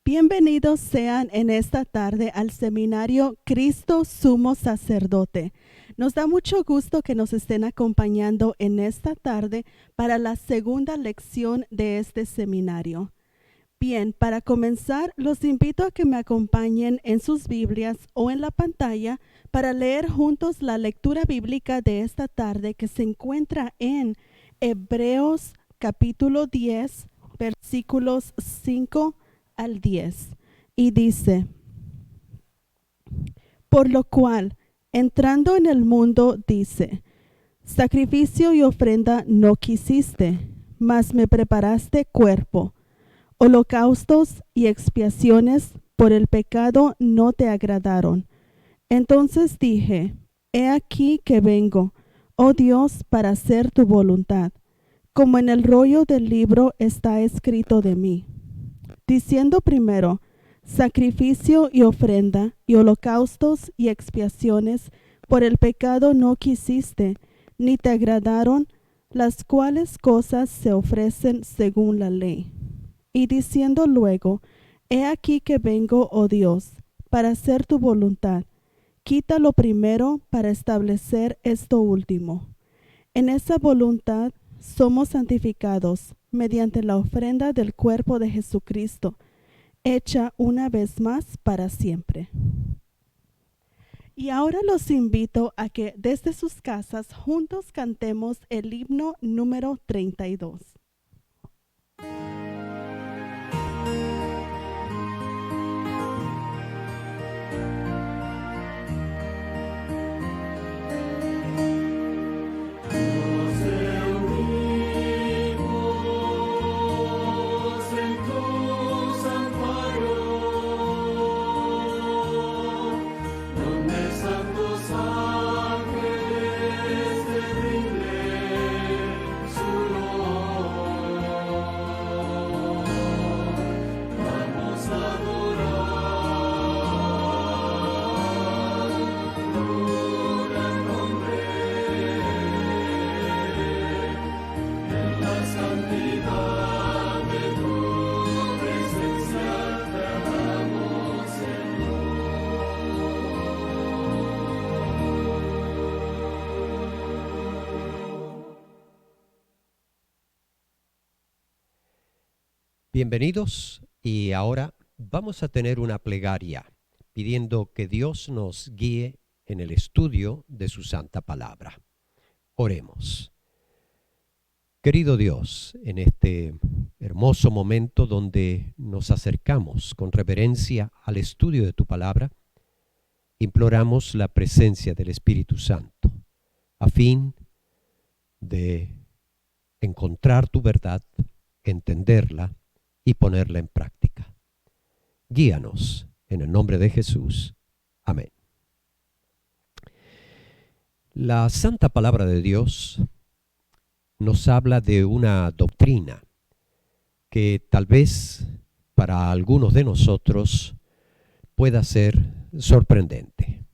Bienvenidos sean en esta tarde al seminario Cristo Sumo Sacerdote. Nos da mucho gusto que nos estén acompañando en esta tarde para la segunda lección de este seminario. Bien, para comenzar, los invito a que me acompañen en sus Biblias o en la pantalla para leer juntos la lectura bíblica de esta tarde que se encuentra en Hebreos capítulo 10, versículos 5 al 10. Y dice: por lo cual, entrando en el mundo, dice: sacrificio y ofrenda no quisiste, mas me preparaste cuerpo. Holocaustos y expiaciones por el pecado no te agradaron. Entonces dije: he aquí que vengo, oh Dios, para hacer tu voluntad, como en el rollo del libro está escrito de mí. Diciendo primero: sacrificio y ofrenda y holocaustos y expiaciones por el pecado no quisiste, ni te agradaron, las cuales cosas se ofrecen según la ley. Y diciendo luego: he aquí que vengo, oh Dios, para hacer tu voluntad, quita lo primero para establecer esto último. En esa voluntad somos santificados mediante la ofrenda del cuerpo de Jesucristo, hecha una vez más para siempre. Y ahora los invito a que desde sus casas juntos cantemos el himno número 32. Bienvenidos, y ahora vamos a tener una plegaria pidiendo que Dios nos guíe en el estudio de su santa palabra. Oremos. Querido Dios, en este hermoso momento donde nos acercamos con reverencia al estudio de tu palabra, imploramos la presencia del Espíritu Santo a fin de encontrar tu verdad, entenderla y ponerla en práctica. Guíanos en el nombre de Jesús. Amén. La santa palabra de Dios nos habla de una doctrina que tal vez para algunos de nosotros pueda ser sorprendente.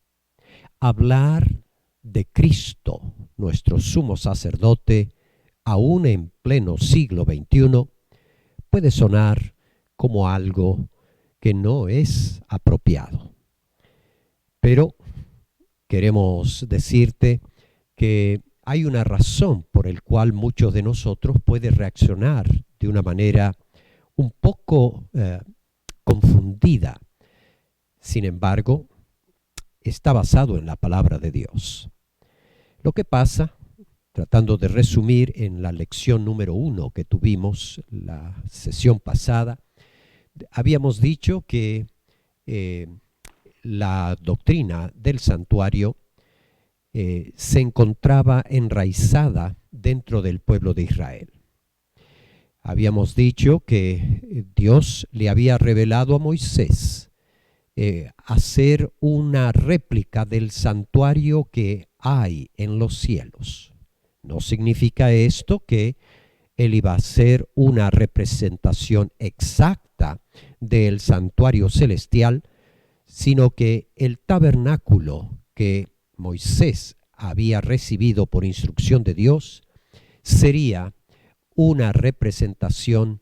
Hablar de Cristo, nuestro sumo sacerdote, aún en pleno siglo XXI, puede sonar como algo que no es apropiado. Pero queremos decirte que hay una razón por la cual muchos de nosotros pueden reaccionar de una manera un poco confundida. Sin embargo, está basado en la palabra de Dios. Lo que pasa, tratando de resumir en la lección número 1 que tuvimos la sesión pasada, habíamos dicho que la doctrina del santuario se encontraba enraizada dentro del pueblo de Israel. Habíamos dicho que Dios le había revelado a Moisés hacer una réplica del santuario que hay en los cielos. No significa esto que él iba a hacer una representación exacta del santuario celestial, sino que el tabernáculo que Moisés había recibido por instrucción de Dios sería una representación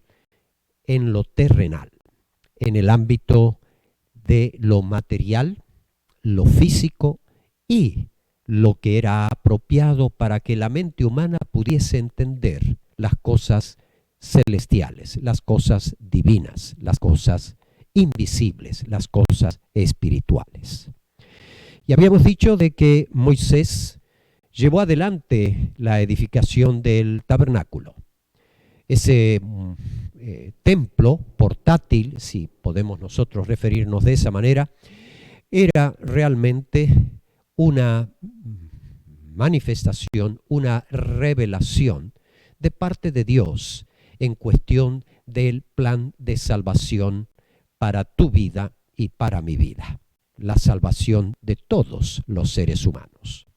en lo terrenal, en el ámbito de lo material, lo físico y lo que era apropiado para que la mente humana pudiese entender las cosas celestiales, las cosas divinas, las cosas invisibles, las cosas espirituales. Y habíamos dicho de que Moisés llevó adelante la edificación del tabernáculo. Ese templo portátil, si podemos nosotros referirnos de esa manera, era realmente una manifestación, una revelación de parte de Dios en cuestión del plan de salvación para tu vida y para mi vida, la salvación de todos los seres humanos.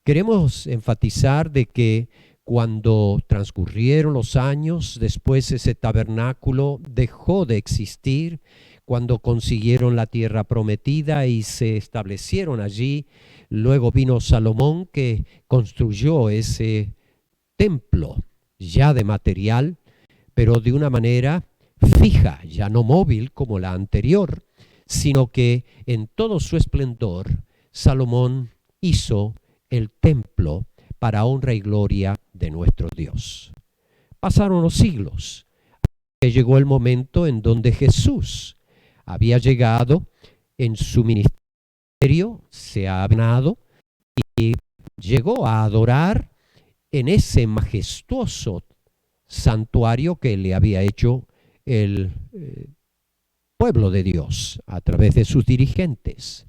Queremos enfatizar de que cuando transcurrieron los años, después ese tabernáculo dejó de existir, cuando consiguieron la tierra prometida y se establecieron allí, luego vino Salomón que construyó ese templo ya de material, pero de una manera fija, ya no móvil como la anterior, sino que en todo su esplendor Salomón hizo el templo para honra y gloria de nuestro Dios. Pasaron los siglos, que llegó el momento en donde Jesús había llegado en su ministerio, se ha ganado y llegó a adorar en ese majestuoso santuario que le había hecho el pueblo de Dios a través de sus dirigentes.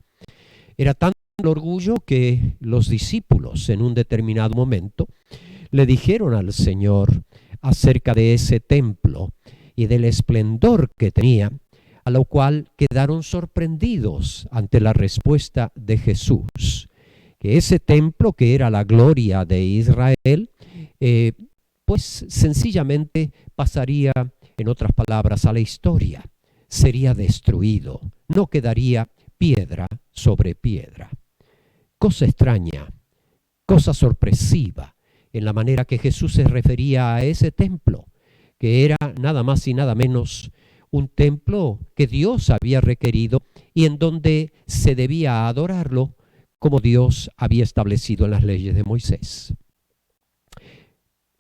Era tanto el orgullo que los discípulos en un determinado momento le dijeron al Señor acerca de ese templo y del esplendor que tenía, a lo cual quedaron sorprendidos ante la respuesta de Jesús, que ese templo que era la gloria de Israel, pues sencillamente pasaría, en otras palabras, a la historia, sería destruido, no quedaría piedra sobre piedra. Cosa extraña, cosa sorpresiva en la manera que Jesús se refería a ese templo, que era nada más y nada menos un templo que Dios había requerido y en donde se debía adorarlo como Dios había establecido en las leyes de Moisés.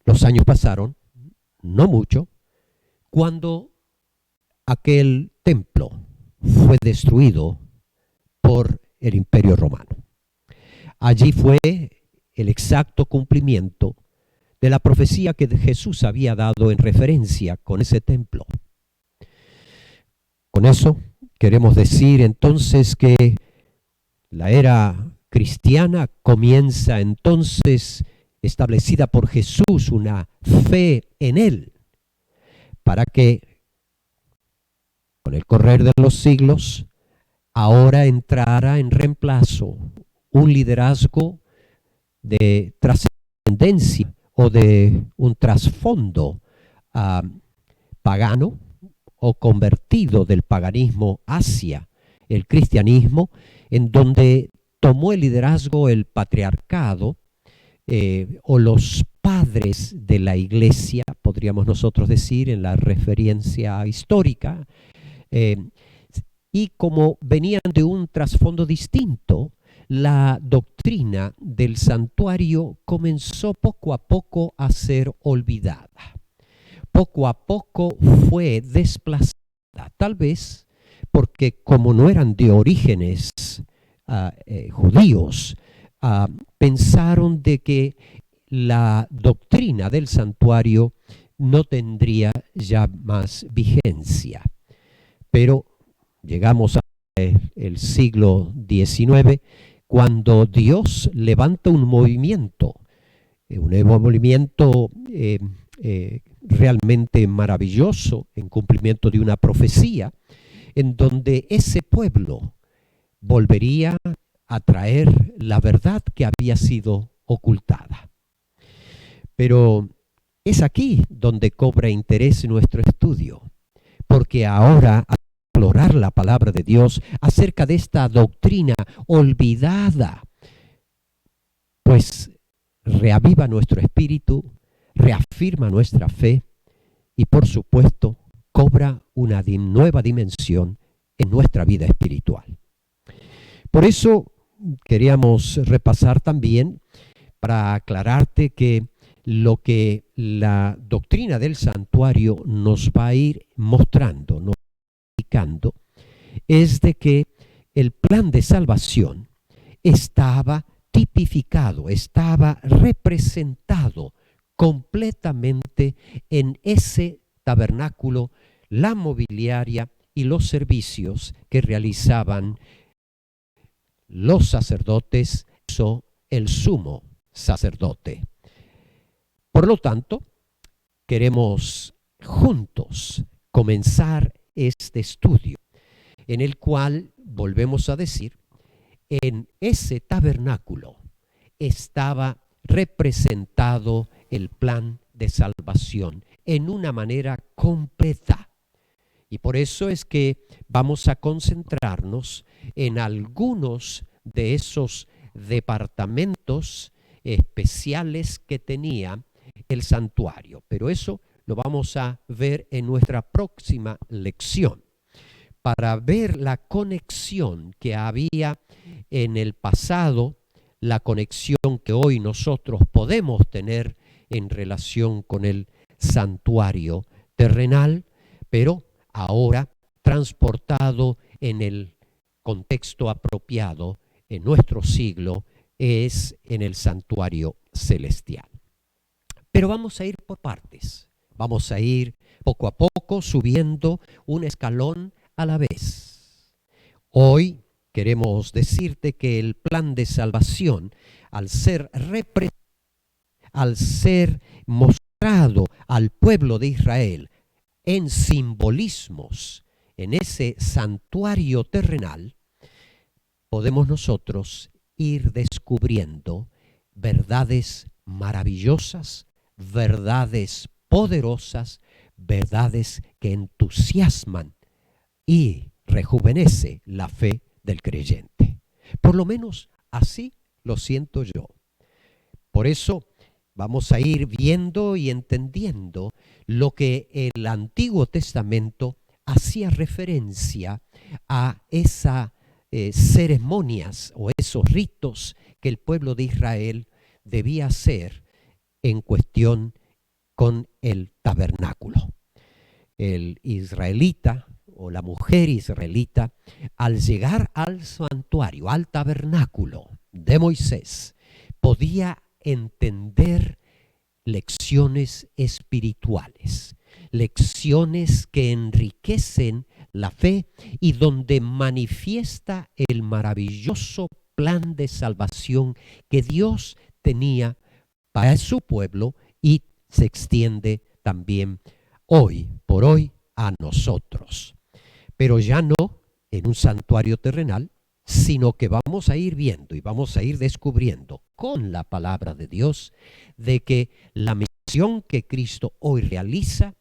Los años pasaron, no mucho, cuando aquel templo fue destruido por el Imperio Romano. Allí fue el exacto cumplimiento de la profecía que Jesús había dado en referencia con ese templo. Con eso queremos decir entonces que la era cristiana comienza entonces establecida por Jesús, una fe en Él, para que con el correr de los siglos ahora entrara en reemplazo un liderazgo de trascendencia o de un trasfondo pagano o convertido del paganismo hacia el cristianismo, en donde tomó el liderazgo el patriarcado o los padres de la iglesia, podríamos nosotros decir en la referencia histórica, y como venían de un trasfondo distinto, la doctrina del santuario comenzó poco a poco a ser olvidada. Poco a poco fue desplazada, tal vez porque como no eran de orígenes judíos, pensaron de que la doctrina del santuario no tendría ya más vigencia. Pero llegamos al siglo XIX, cuando Dios levanta un movimiento realmente maravilloso, en cumplimiento de una profecía, en donde ese pueblo volvería a traer la verdad que había sido ocultada. Pero es aquí donde cobra interés nuestro estudio, porque ahora al explorar la palabra de Dios acerca de esta doctrina olvidada, pues reaviva nuestro espíritu, reafirma nuestra fe y por supuesto cobra una nueva dimensión en nuestra vida espiritual. Por eso queríamos repasar también para aclararte que lo que la doctrina del santuario nos va a ir mostrando, nos va indicando, es de que el plan de salvación estaba tipificado, estaba representado completamente en ese tabernáculo, la mobiliaria y los servicios que realizaban los sacerdotes, el sumo sacerdote. Por lo tanto, queremos juntos comenzar este estudio en el cual, volvemos a decir, en ese tabernáculo estaba representado el plan de salvación en una manera completa. Y por eso es que vamos a concentrarnos en algunos de esos departamentos especiales que tenía el santuario. Pero eso lo vamos a ver en nuestra próxima lección, para ver la conexión que había en el pasado, la conexión que hoy nosotros podemos tener en relación con el santuario terrenal, pero ahora transportado en el contexto apropiado en nuestro siglo, es en el santuario celestial. Pero vamos a ir por partes, vamos a ir poco a poco subiendo un escalón a la vez. Hoy queremos decirte que el plan de salvación, al ser mostrado al pueblo de Israel en simbolismos, en ese santuario terrenal, podemos nosotros ir descubriendo verdades maravillosas, verdades poderosas, verdades que entusiasman y rejuvenece la fe del creyente. Por lo menos así lo siento yo. Por eso vamos a ir viendo y entendiendo lo que el Antiguo Testamento hacía referencia a esas ceremonias o esos ritos que el pueblo de Israel debía hacer en cuestión con el tabernáculo. El israelita o la mujer israelita, al llegar al santuario, al tabernáculo de Moisés, podía entender lecciones espirituales, lecciones que enriquecen la fe y donde manifiesta el maravilloso plan de salvación que Dios tenía para su pueblo y se extiende también hoy por hoy a nosotros. Pero ya no en un santuario terrenal, sino que vamos a ir viendo y vamos a ir descubriendo con la palabra de Dios de que la misión que Cristo hoy realiza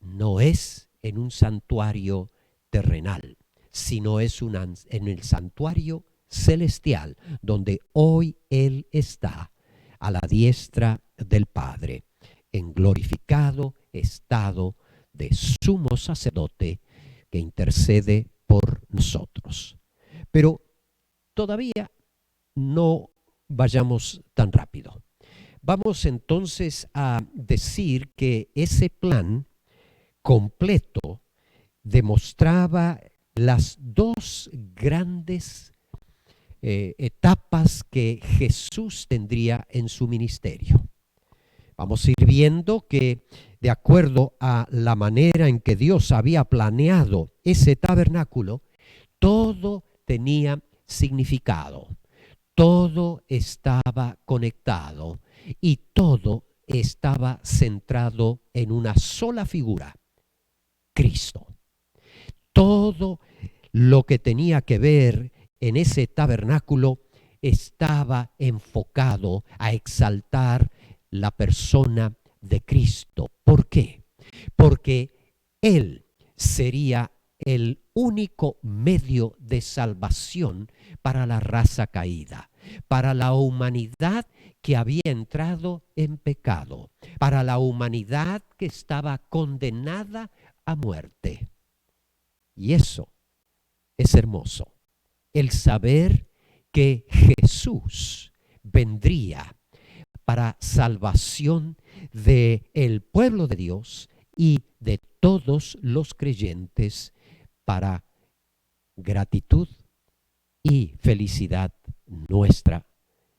no es en un santuario terrenal, sino es en el santuario celestial, donde hoy Él está a la diestra del Padre, en glorificado estado de sumo sacerdote que intercede por nosotros. Pero todavía no vayamos tan rápido. Vamos entonces a decir que ese plan completo demostraba las dos grandes etapas que Jesús tendría en su ministerio. Vamos a ir viendo que de acuerdo a la manera en que Dios había planeado ese tabernáculo, todo tenía significado, todo estaba conectado y todo estaba centrado en una sola figura, Cristo. Todo lo que tenía que ver en ese tabernáculo estaba enfocado a exaltar la persona de Cristo. ¿Por qué? Porque Él sería el único medio de salvación para la raza caída, para la humanidad que había entrado en pecado, para la humanidad que estaba condenada a muerte. Y eso es hermoso, el saber que Jesús vendría para salvación del pueblo de Dios y de todos los creyentes, para gratitud y felicidad nuestra.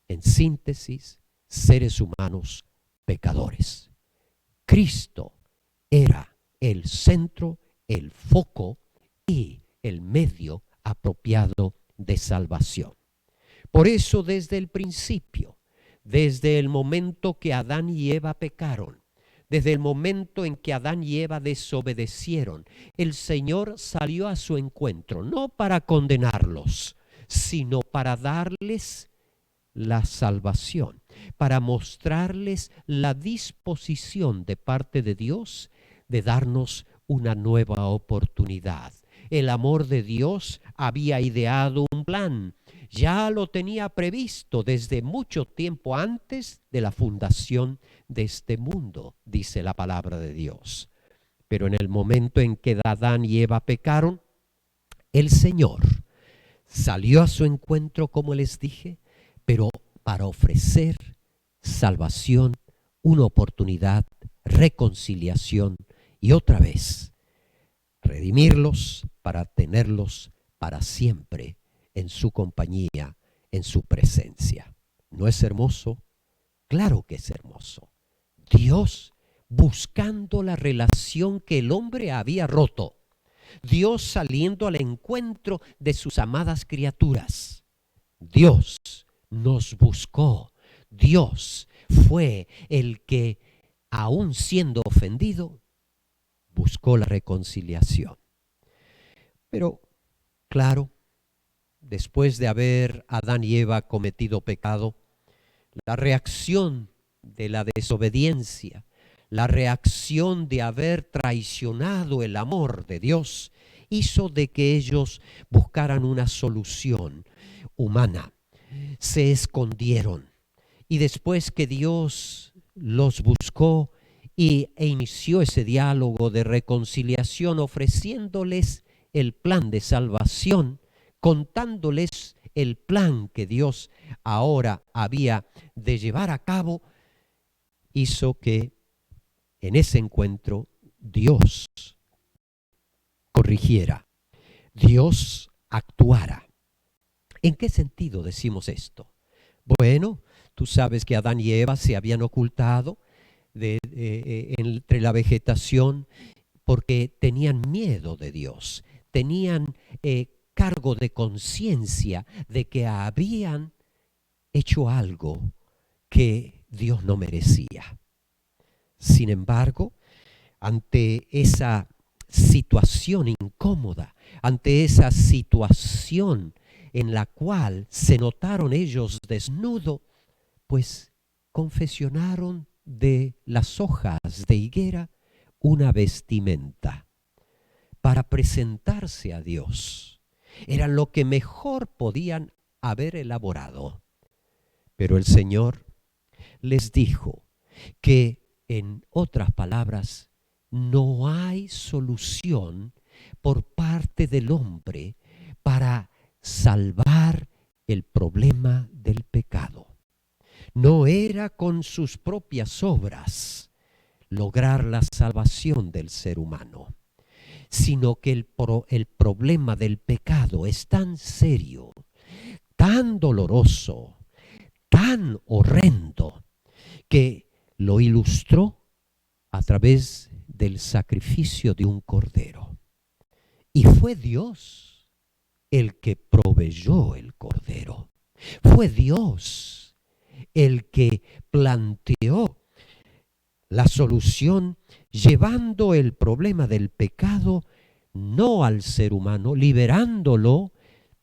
En síntesis, seres humanos pecadores. Cristo era el centro, el foco y el medio apropiado de salvación. Por eso, desde el principio, desde el momento que Adán y Eva pecaron, desde el momento en que Adán y Eva desobedecieron, el Señor salió a su encuentro, no para condenarlos, sino para darles la salvación, para mostrarles la disposición de parte de Dios de darnos una nueva oportunidad. El amor de Dios había ideado un plan, ya lo tenía previsto desde mucho tiempo antes de la fundación de este mundo, dice la palabra de Dios. Pero en el momento en que Adán y Eva pecaron, el Señor salió a su encuentro, como les dije, pero para ofrecer salvación, una oportunidad, reconciliación y otra vez redimirlos para tenerlos para siempre en su compañía, en su presencia. ¿No es hermoso? Claro que es hermoso. Dios buscando la relación que el hombre había roto. Dios saliendo al encuentro de sus amadas criaturas. Dios nos buscó. Dios fue el que, aun siendo ofendido, buscó la reconciliación. Pero, claro, después de haber Adán y Eva cometido pecado, la reacción de la desobediencia, la reacción de haber traicionado el amor de Dios, hizo de que ellos buscaran una solución humana. Se escondieron. Y después que Dios los buscó e inició ese diálogo de reconciliación, ofreciéndoles el plan de salvación, contándoles el plan que Dios ahora había de llevar a cabo, hizo que en ese encuentro Dios corrigiera, Dios actuara. ¿En qué sentido decimos esto? Bueno, tú sabes que Adán y Eva se habían ocultado entre la vegetación porque tenían miedo de Dios, tenían cargo de conciencia de que habían hecho algo que Dios no merecía. Sin embargo, ante esa situación incómoda, ante esa situación en la cual se notaron ellos desnudos, pues confeccionaron de las hojas de higuera una vestimenta para presentarse a Dios. Era lo que mejor podían haber elaborado. Pero el Señor les dijo que, en otras palabras, no hay solución por parte del hombre para salvar el problema del pecado. No era con sus propias obras lograr la salvación del ser humano, sino que el problema del pecado es tan serio, tan doloroso, tan horrendo, que lo ilustró a través del sacrificio de un cordero. Y fue Dios el que proveyó el cordero. Fue Dios el que planteó la solución, llevando el problema del pecado no al ser humano, liberándolo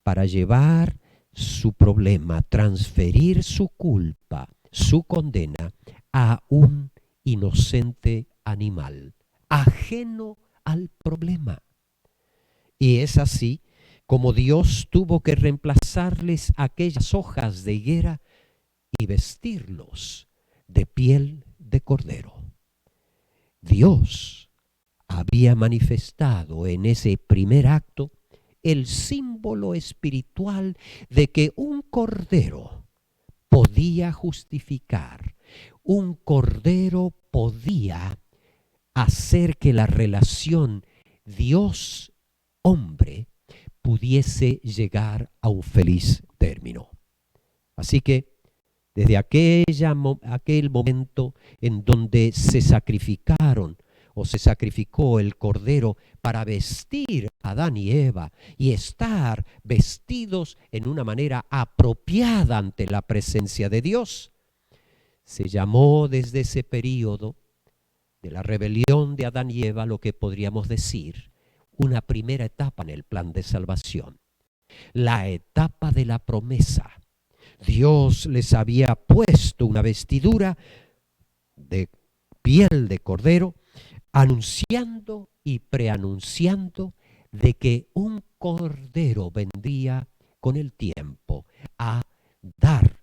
para llevar su problema, transferir su culpa, su condena a un inocente animal, ajeno al problema. Y es así como Dios tuvo que reemplazarles aquellas hojas de higuera y vestirlos de piel de cordero. Dios había manifestado en ese primer acto el símbolo espiritual de que un cordero podía justificar, un cordero podía hacer que la relación Dios-hombre pudiese llegar a un feliz término. Así que desde aquel momento en donde se sacrificaron o se sacrificó el cordero para vestir a Adán y Eva y estar vestidos en una manera apropiada ante la presencia de Dios, se llamó desde ese periodo de la rebelión de Adán y Eva lo que podríamos decir una primera etapa en el plan de salvación, la etapa de la promesa. Dios les había puesto una vestidura de piel de cordero, anunciando y preanunciando de que un cordero vendría con el tiempo a dar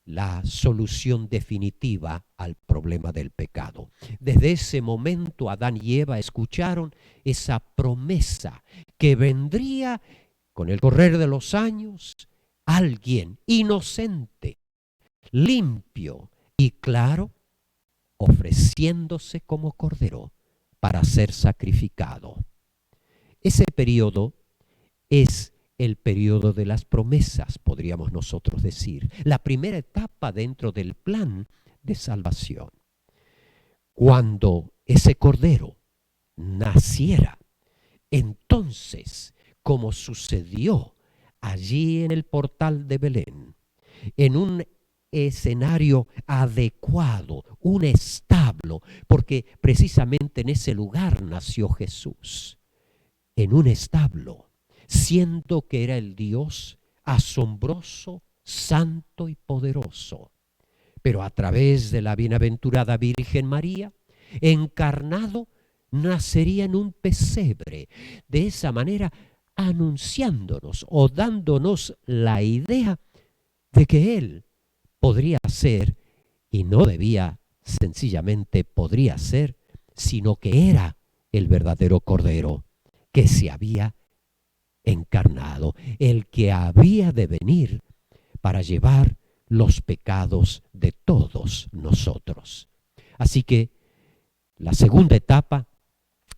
la solución definitiva al problema del pecado. Desde ese momento Adán y Eva escucharon esa promesa que vendría con el correr de los años alguien inocente, limpio y claro, ofreciéndose como cordero para ser sacrificado. Ese periodo es el periodo de las promesas, podríamos nosotros decir, la primera etapa dentro del plan de salvación. Cuando ese cordero naciera, entonces, como sucedió allí en el portal de Belén, en un escenario adecuado, un establo, porque precisamente en ese lugar nació Jesús, en un establo, siendo que era el Dios asombroso, santo y poderoso, pero a través de la bienaventurada Virgen María, encarnado, nacería en un pesebre, de esa manera anunciándonos o dándonos la idea de que Él podría ser, y no debía, sencillamente podría ser, sino que era el verdadero Cordero que se había encarnado, el que había de venir para llevar los pecados de todos nosotros. Así que la segunda etapa,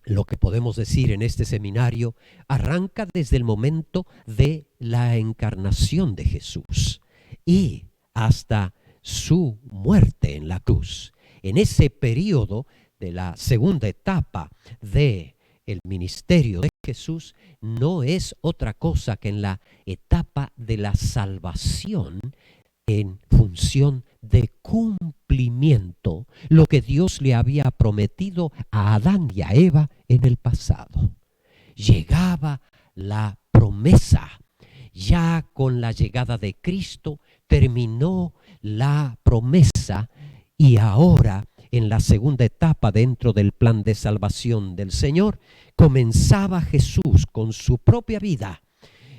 lo que podemos decir en este seminario, arranca desde el momento de la encarnación de Jesús y hasta su muerte en la cruz. En ese periodo de la segunda etapa de el ministerio de Jesús no es otra cosa que en la etapa de la salvación en función de cumplimiento, lo que Dios le había prometido a Adán y a Eva en el pasado. Llegaba la promesa. Ya con la llegada de Cristo terminó la promesa y ahora en la segunda etapa dentro del plan de salvación del Señor comenzaba Jesús con su propia vida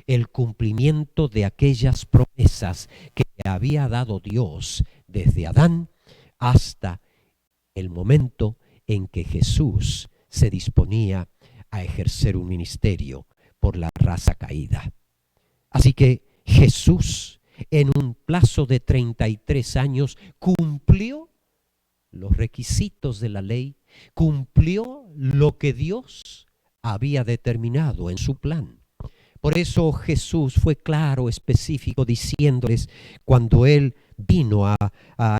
el cumplimiento de aquellas promesas que había dado Dios desde Adán hasta el momento en que Jesús se disponía a ejercer un ministerio por la raza caída. Así que Jesús, en un plazo de 33 años, cumplió los requisitos de la ley, cumplió lo que Dios había determinado en su plan. Por eso Jesús fue claro, específico, diciéndoles cuando Él vino a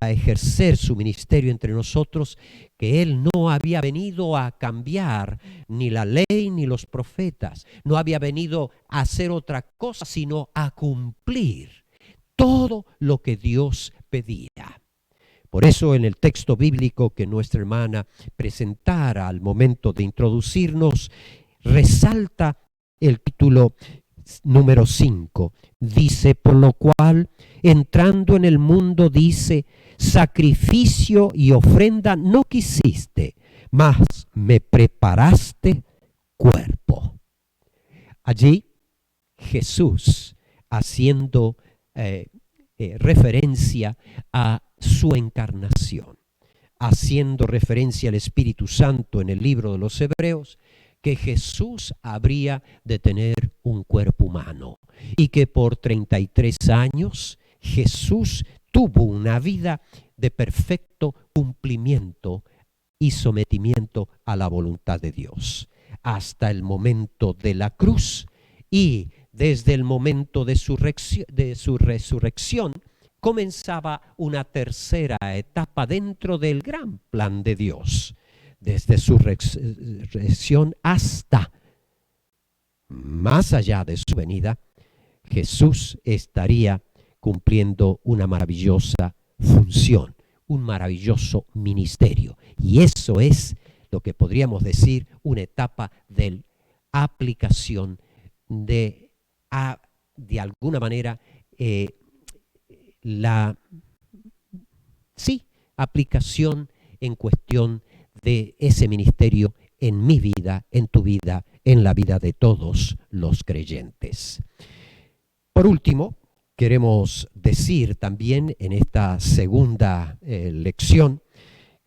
ejercer su ministerio entre nosotros, que Él no había venido a cambiar ni la ley ni los profetas, no había venido a hacer otra cosa, sino a cumplir todo lo que Dios pedía. Por eso en el texto bíblico que nuestra hermana presentara al momento de introducirnos, resalta el título número 5. Dice, por lo cual, entrando en el mundo, dice, sacrificio y ofrenda no quisiste, mas me preparaste cuerpo. Allí Jesús, haciendo referencia a su encarnación, haciendo referencia al Espíritu Santo en el libro de los Hebreos, que Jesús habría de tener un cuerpo humano y que por 33 años Jesús tuvo una vida de perfecto cumplimiento y sometimiento a la voluntad de Dios, hasta el momento de la cruz, y desde el momento de su resurrección comenzaba una tercera etapa dentro del gran plan de Dios. Desde su resurrección hasta más allá de su venida, Jesús estaría cumpliendo una maravillosa función, un maravilloso ministerio. Y eso es lo que podríamos decir una etapa de aplicación de alguna manera, aplicación en cuestión de ese ministerio en mi vida, en tu vida, en la vida de todos los creyentes. Por último, queremos decir también en esta segunda lección,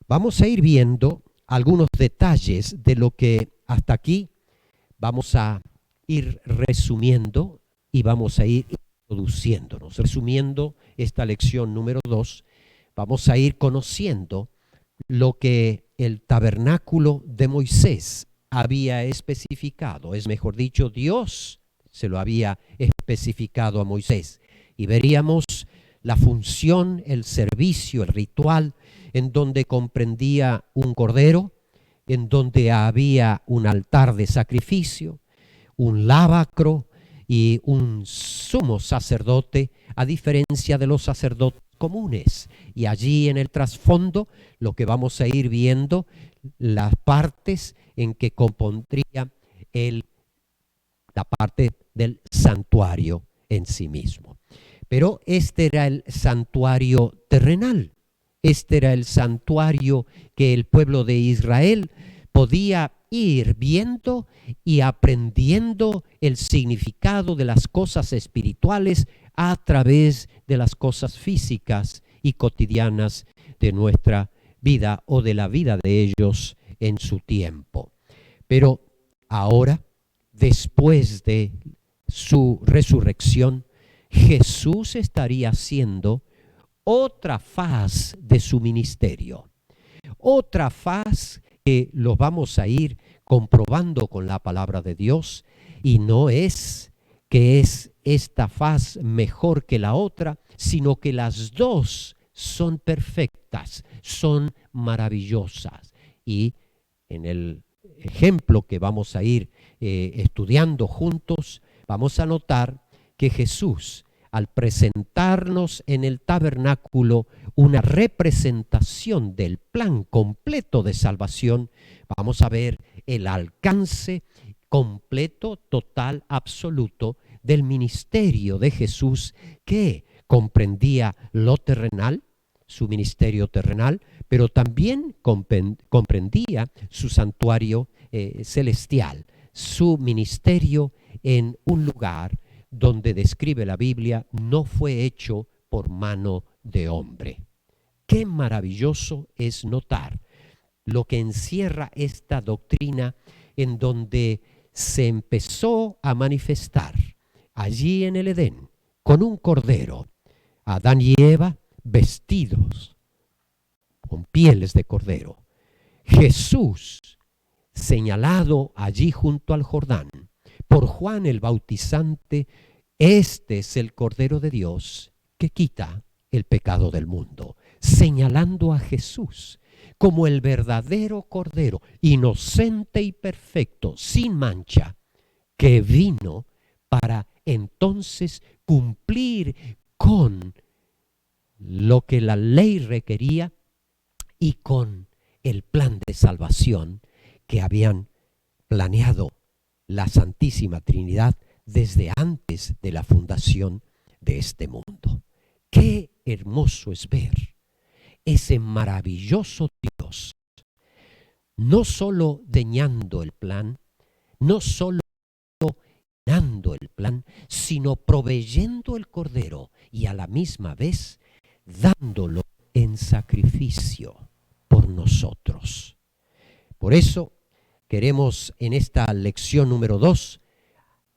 vamos a ir viendo algunos detalles de lo que hasta aquí vamos a ir resumiendo y vamos a ir introduciéndonos. Resumiendo esta lección número 2, vamos a ir conociendo lo que el tabernáculo de Moisés había especificado. Es mejor dicho, Dios se lo había especificado a Moisés. Y veríamos la función, el servicio, el ritual, en donde comprendía un cordero, en donde había un altar de sacrificio, un lavacro y un sumo sacerdote, a diferencia de los sacerdotes comunes. Y allí en el trasfondo lo que vamos a ir viendo, las partes en que compondría la parte del santuario en sí mismo. Pero este era el santuario terrenal, este era el santuario que el pueblo de Israel podía ir viendo y aprendiendo el significado de las cosas espirituales a través de las cosas físicas y cotidianas de nuestra vida o de la vida de ellos en su tiempo. Pero ahora, después de su resurrección, Jesús estaría haciendo otra faz de su ministerio, otra faz que lo vamos a ir comprobando con la palabra de Dios, y no es que es esta faz mejor que la otra, sino que las dos son perfectas, son maravillosas. Y en el ejemplo que vamos a ir estudiando juntos, vamos a notar que Jesús, al presentarnos en el tabernáculo una representación del plan completo de salvación, vamos a ver el alcance completo, total, absoluto del ministerio de Jesús, que comprendía lo terrenal, su ministerio terrenal, pero también comprendía su santuario celestial, su ministerio en un lugar donde describe la Biblia, no fue hecho por mano de hombre. Qué maravilloso es notar lo que encierra esta doctrina, en donde se empezó a manifestar allí en el Edén con un cordero, Adán y Eva vestidos con pieles de cordero, Jesús señalado allí junto al Jordán por Juan el Bautizante: este es el Cordero de Dios que quita el pecado del mundo, señalando a Jesús como el verdadero Cordero, inocente y perfecto, sin mancha, que vino para entonces cumplir con lo que la ley requería y con el plan de salvación que habían planeado la Santísima Trinidad desde antes de la fundación de este mundo. Qué hermoso es ver ese maravilloso Dios, no solo diseñando el plan, no solo dando el plan, sino proveyendo el cordero y a la misma vez dándolo en sacrificio por por nosotros. Por eso queremos en esta lección número 2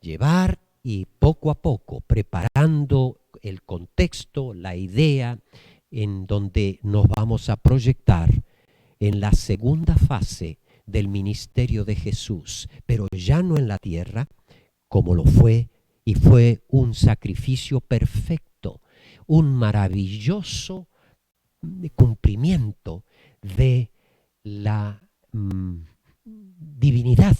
llevar y poco a poco preparando el contexto, la idea en donde nos vamos a proyectar en la segunda fase del ministerio de Jesús, pero ya no en la tierra, como lo fue, y fue un sacrificio perfecto, un maravilloso cumplimiento de la divinidad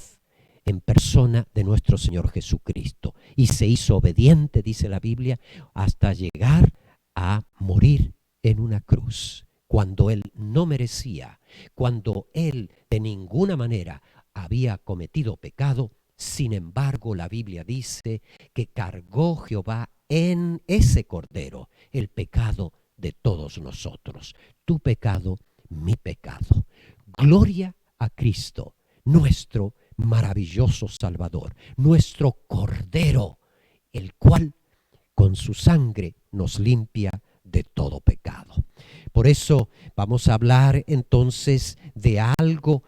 en persona de nuestro Señor Jesucristo. Y se hizo obediente, dice la Biblia, hasta llegar a morir en una cruz, cuando Él no merecía, cuando Él de ninguna manera había cometido pecado. Sin embargo, la Biblia dice que cargó Jehová en ese cordero el pecado de todos nosotros. Tu pecado, mi pecado. Gloria a Cristo, nuestro maravilloso Salvador, nuestro Cordero, el cual con su sangre nos limpia de todo pecado. Por eso vamos a hablar entonces de algo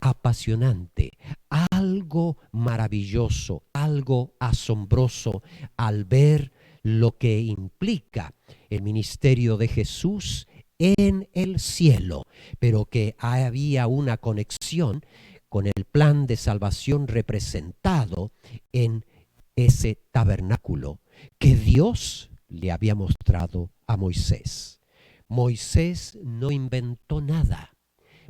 apasionante, algo maravilloso, algo asombroso al ver lo que implica el ministerio de Jesús en el cielo, pero que había una conexión con el plan de salvación representado en ese tabernáculo que Dios le había mostrado a Moisés. Moisés no inventó nada.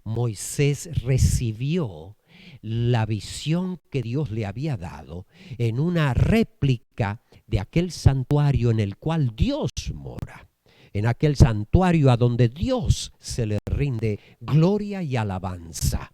Moisés recibió la visión que Dios le había dado en una réplica de aquel santuario en el cual Dios mora, en aquel santuario a donde Dios se le rinde gloria y alabanza.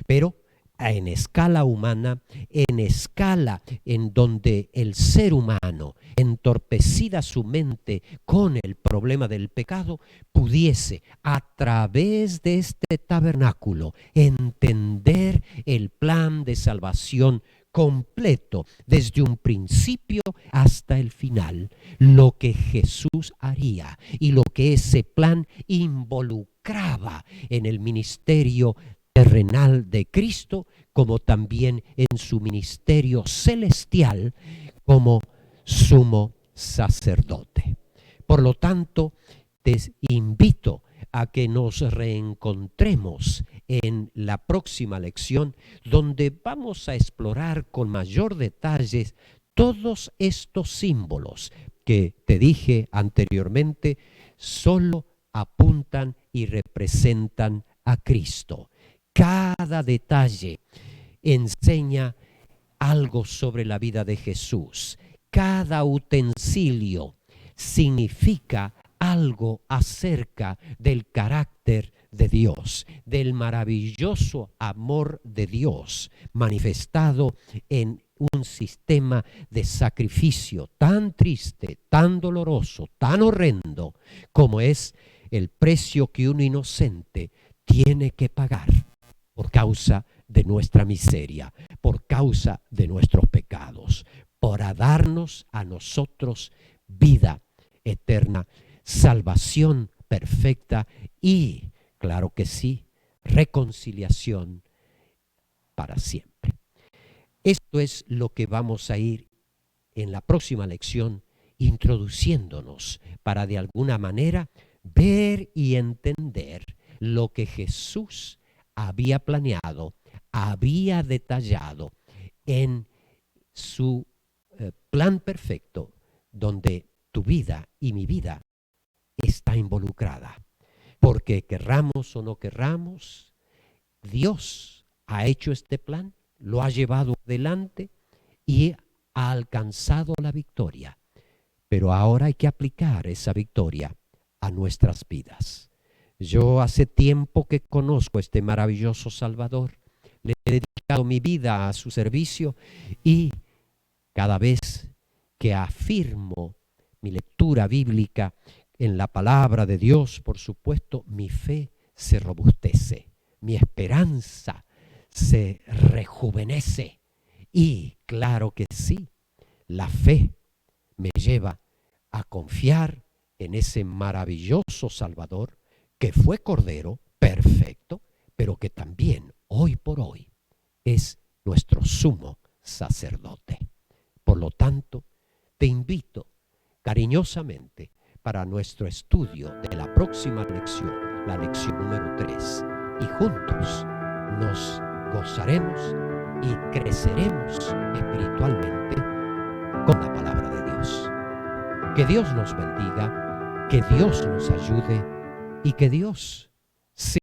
Pero en escala humana, en escala en donde el ser humano, entorpecida su mente con el problema del pecado, pudiese a través de este tabernáculo entender el plan de salvación completo desde un principio hasta el final, lo que Jesús haría y lo que ese plan involucraba en el ministerio terrenal de Cristo, como también en su ministerio celestial como sumo sacerdote. Por lo tanto, te invito a que nos reencontremos en la próxima lección, donde vamos a explorar con mayor detalle todos estos símbolos que te dije anteriormente, solo apuntan y representan a Cristo. Cada detalle enseña algo sobre la vida de Jesús. Cada utensilio significa algo acerca del carácter de Dios, del maravilloso amor de Dios manifestado en un sistema de sacrificio tan triste, tan doloroso, tan horrendo como es el precio que un inocente tiene que pagar por causa de nuestra miseria, por causa de nuestros pecados, para darnos a nosotros vida eterna, salvación perfecta y, claro que sí, reconciliación para siempre. Esto es lo que vamos a ir en la próxima lección introduciéndonos para de alguna manera ver y entender lo que Jesús había planeado, había detallado en su plan perfecto, donde tu vida y mi vida está involucrada. Porque querramos o no querramos, Dios ha hecho este plan, lo ha llevado adelante y ha alcanzado la victoria. Pero ahora hay que aplicar esa victoria a nuestras vidas. Yo hace tiempo que conozco a este maravilloso Salvador, le he dedicado mi vida a su servicio y cada vez que afirmo mi lectura bíblica en la palabra de Dios, por supuesto, mi fe se robustece, mi esperanza se rejuvenece y claro que sí, la fe me lleva a confiar en ese maravilloso Salvador que fue Cordero, perfecto, pero que también hoy por hoy es nuestro sumo sacerdote. Por lo tanto, te invito cariñosamente para nuestro estudio de la próxima lección, la lección número 3, y juntos nos gozaremos y creceremos espiritualmente con la palabra de Dios. Que Dios nos bendiga, que Dios nos ayude y que Dios